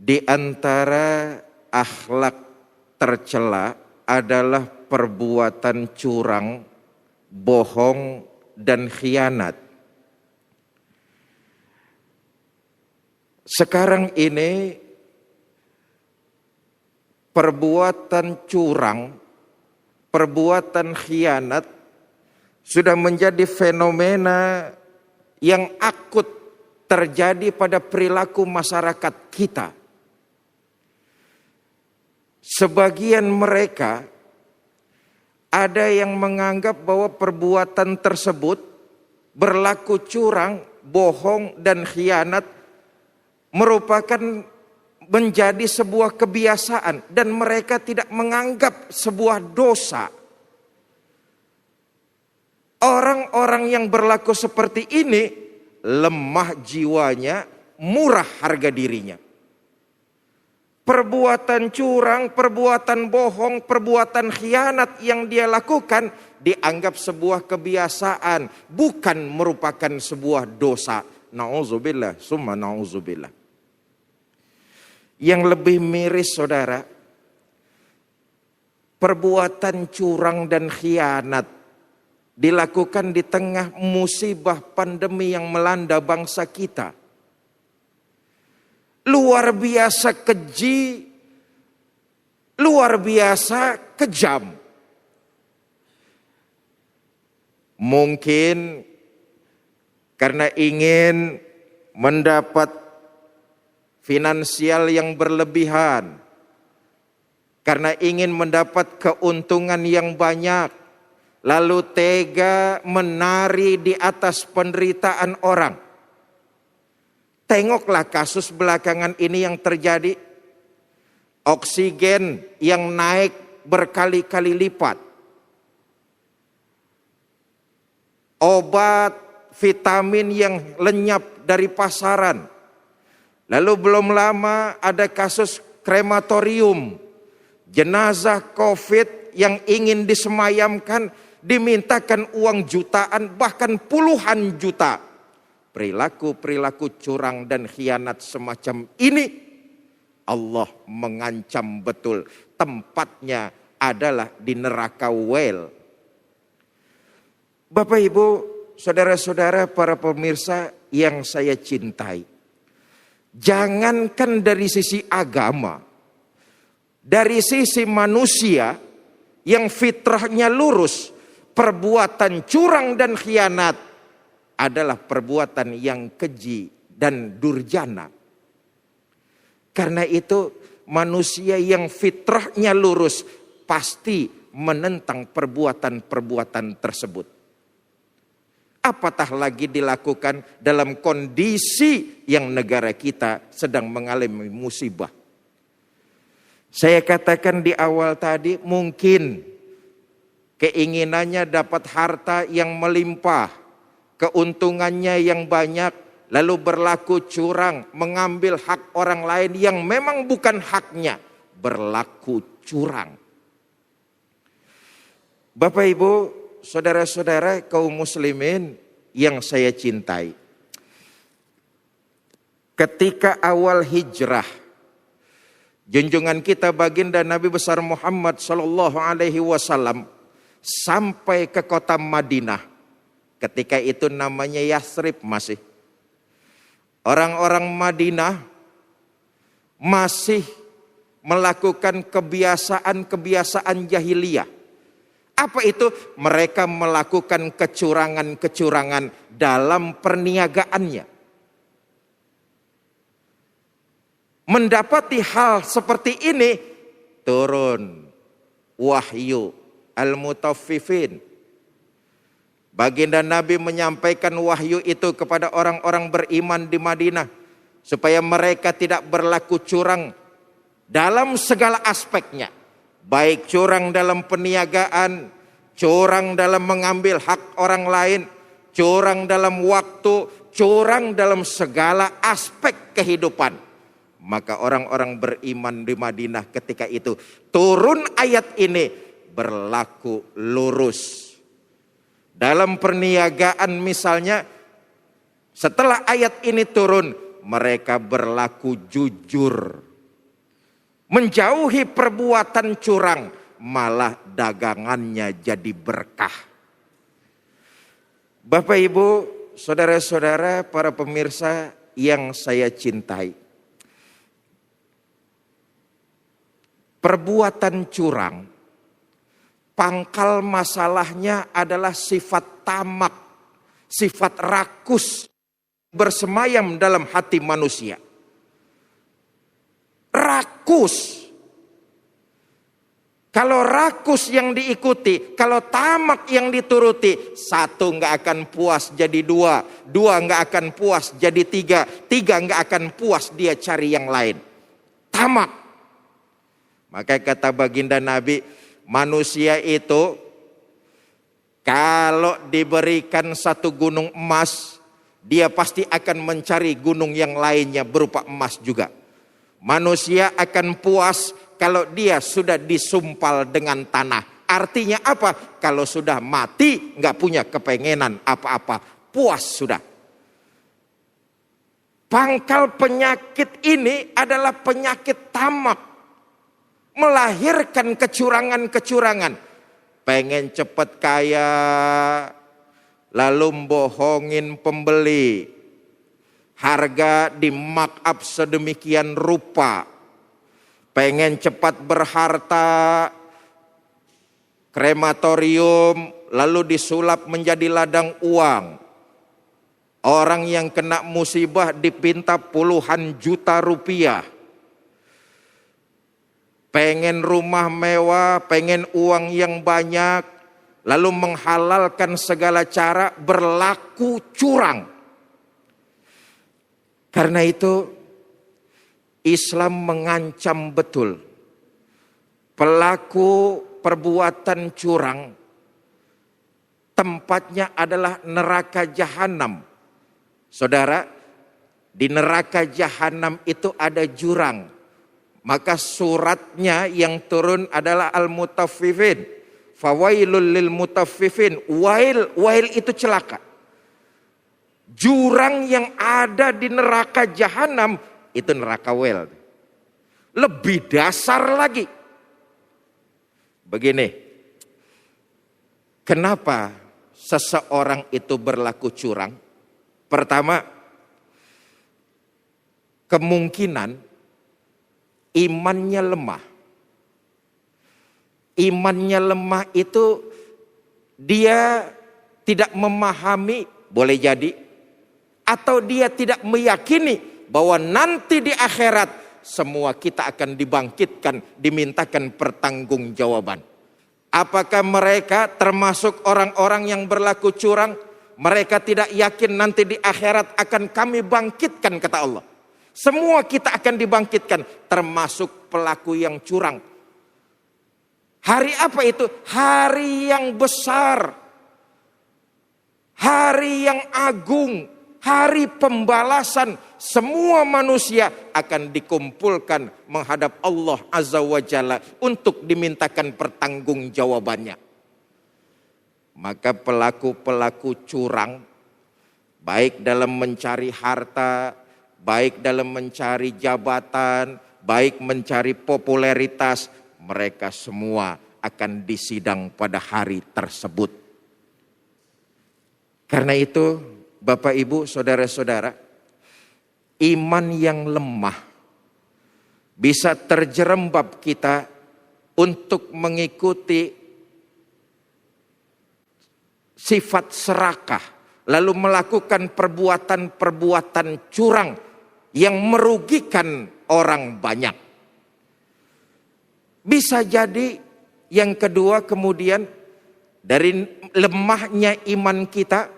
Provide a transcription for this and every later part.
Di antara akhlak tercela adalah perbuatan curang, bohong, dan khianat. Sekarang ini perbuatan curang, perbuatan khianat sudah menjadi fenomena yang akut terjadi pada perilaku masyarakat kita. Sebagian mereka ada yang menganggap bahwa perbuatan tersebut berlaku curang, bohong, dan khianat merupakan menjadi sebuah kebiasaan dan mereka tidak menganggap sebuah dosa. Orang-orang yang berlaku seperti ini lemah jiwanya, murah harga dirinya. Perbuatan curang, perbuatan bohong, perbuatan khianat yang dia lakukan dianggap sebuah kebiasaan, bukan merupakan sebuah dosa. Na'udzubillah, summa na'udzubillah. Yang lebih miris saudara, perbuatan curang dan khianat dilakukan di tengah musibah pandemi yang melanda bangsa kita. Luar biasa keji, luar biasa kejam. Mungkin karena ingin mendapat finansial yang berlebihan, karena ingin mendapat keuntungan yang banyak, lalu tega menari di atas penderitaan orang. Tengoklah kasus belakangan ini yang terjadi. Oksigen yang naik berkali-kali lipat. Obat, vitamin yang lenyap dari pasaran. Lalu belum lama ada kasus krematorium. Jenazah COVID yang ingin disemayamkan dimintakan uang jutaan bahkan puluhan juta. Perilaku-perilaku curang dan khianat semacam ini Allah mengancam betul. Tempatnya adalah di neraka wel. Bapak Ibu, saudara-saudara, para pemirsa yang saya cintai. Jangankan dari sisi agama, dari sisi manusia yang fitrahnya lurus, perbuatan curang dan khianat adalah perbuatan yang keji dan durjana. Karena itu manusia yang fitrahnya lurus pasti menentang perbuatan-perbuatan tersebut. Apatah lagi dilakukan dalam kondisi yang negara kita sedang mengalami musibah. Saya katakan di awal tadi, mungkin keinginannya dapat harta yang melimpah, keuntungannya yang banyak, lalu berlaku curang, mengambil hak orang lain yang memang bukan haknya, berlaku curang. Bapak Ibu, saudara-saudara kaum muslimin yang saya cintai. Ketika awal hijrah, junjungan kita baginda Nabi besar Muhammad sallallahu alaihi wasallam sampai ke kota Madinah. Ketika itu namanya Yasrib masih. Orang-orang Madinah masih melakukan kebiasaan-kebiasaan jahiliyah. Apa itu? Mereka melakukan kecurangan-kecurangan dalam perniagaannya. Mendapati hal seperti ini, turun wahyu al-mutaffifin. Baginda Nabi menyampaikan wahyu itu kepada orang-orang beriman di Madinah. Supaya mereka tidak berlaku curang dalam segala aspeknya. Baik curang dalam perniagaan, curang dalam mengambil hak orang lain, curang dalam waktu, curang dalam segala aspek kehidupan. Maka orang-orang beriman di Madinah ketika itu turun ayat ini berlaku lurus. Dalam perniagaan misalnya, setelah ayat ini turun, mereka berlaku jujur. menjauhi perbuatan curang, malah dagangannya jadi berkah. Bapak Ibu, saudara-saudara, para pemirsa yang saya cintai. Perbuatan curang, pangkal masalahnya adalah sifat tamak, sifat rakus bersemayam dalam hati manusia. Rakus. Kalau rakus yang diikuti, kalau tamak yang dituruti, satu nggak akan puas jadi dua, dua nggak akan puas jadi tiga, tiga nggak akan puas dia cari yang lain. Tamak. Maka kata baginda Nabi, manusia itu kalau diberikan satu gunung emas, dia pasti akan mencari gunung yang lainnya berupa emas juga. Manusia akan puas kalau dia sudah disumpal dengan tanah. Artinya apa? Kalau sudah mati, nggak punya kepengenan apa-apa, puas sudah. Pangkal penyakit ini adalah penyakit tamak. Melahirkan kecurangan-kecurangan. Pengen cepat kaya, lalu bohongin pembeli. Harga di markup sedemikian rupa. Pengen cepat berharta, krematorium, lalu disulap menjadi ladang uang. Orang yang kena musibah dipinta puluhan juta rupiah. Pengen rumah mewah, pengen uang yang banyak, lalu menghalalkan segala cara berlaku curang. Karena itu Islam mengancam betul pelaku perbuatan curang, tempatnya adalah neraka jahanam. Saudara, di neraka jahanam itu ada jurang. Maka suratnya yang turun adalah Al-Mutaffifin. Fawailul lil mutaffifin. Wail itu celaka. Jurang yang ada di neraka jahanam itu neraka wail. Lebih dasar lagi. Begini. Kenapa seseorang itu berlaku curang? Pertama, kemungkinan imannya lemah. Imannya lemah itu dia tidak memahami, boleh jadi, atau dia tidak meyakini bahwa nanti di akhirat semua kita akan dibangkitkan, dimintakan pertanggungjawaban. Apakah mereka termasuk orang-orang yang berlaku curang? Mereka tidak yakin nanti di akhirat akan kami bangkitkan, kata Allah. Semua kita akan dibangkitkan, termasuk pelaku yang curang. Hari apa itu? Hari yang besar. Hari yang agung. Hari pembalasan. Semua manusia akan dikumpulkan menghadap Allah Azza wa Jalla untuk dimintakan pertanggungjawabannya. Maka pelaku-pelaku curang, baik dalam mencari harta, baik dalam mencari jabatan, baik mencari popularitas, mereka semua akan disidang pada hari tersebut. Karena itu, Bapak Ibu, saudara-saudara, iman yang lemah bisa terjerembab kita untuk mengikuti sifat serakah, lalu melakukan perbuatan-perbuatan curang yang merugikan orang banyak. Bisa jadi yang kedua kemudian dari lemahnya iman kita,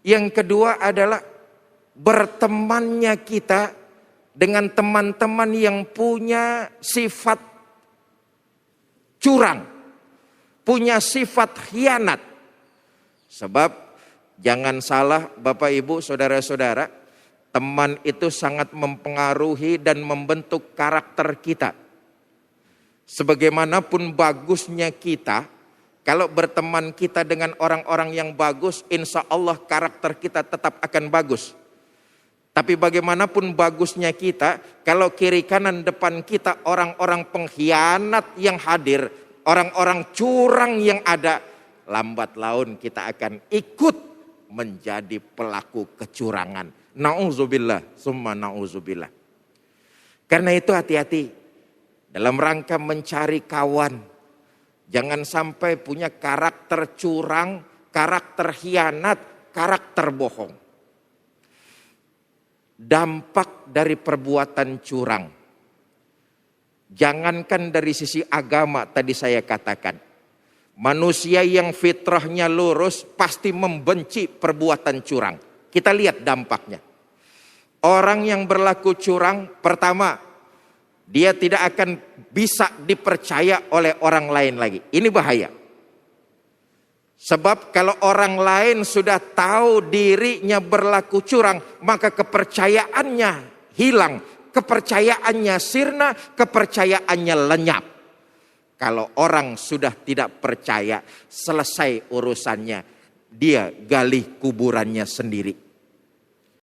yang kedua adalah bertemannya kita dengan teman-teman yang punya sifat curang, punya sifat khianat. Sebab jangan salah Bapak Ibu, saudara-saudara, teman itu sangat mempengaruhi dan membentuk karakter kita. Sebagaimanapun bagusnya kita, kalau berteman kita dengan orang-orang yang bagus, insya Allah karakter kita tetap akan bagus. Tapi bagaimanapun bagusnya kita, kalau kiri kanan depan kita orang-orang pengkhianat yang hadir, orang-orang curang yang ada, lambat laun kita akan ikut menjadi pelaku kecurangan. Na'udzubillah, summa na'udzubillah. Karena itu hati-hati dalam rangka mencari kawan. Jangan sampai punya karakter curang, karakter khianat, karakter bohong. Dampak dari perbuatan curang. Jangankan dari sisi agama tadi saya katakan. Manusia yang fitrahnya lurus pasti membenci perbuatan curang. Kita lihat dampaknya. Orang yang berlaku curang, pertama, dia tidak akan bisa dipercaya oleh orang lain lagi. Ini bahaya. Sebab kalau orang lain sudah tahu dirinya berlaku curang, maka kepercayaannya hilang, kepercayaannya sirna, kepercayaannya lenyap. Kalau orang sudah tidak percaya, selesai urusannya, dia gali kuburannya sendiri.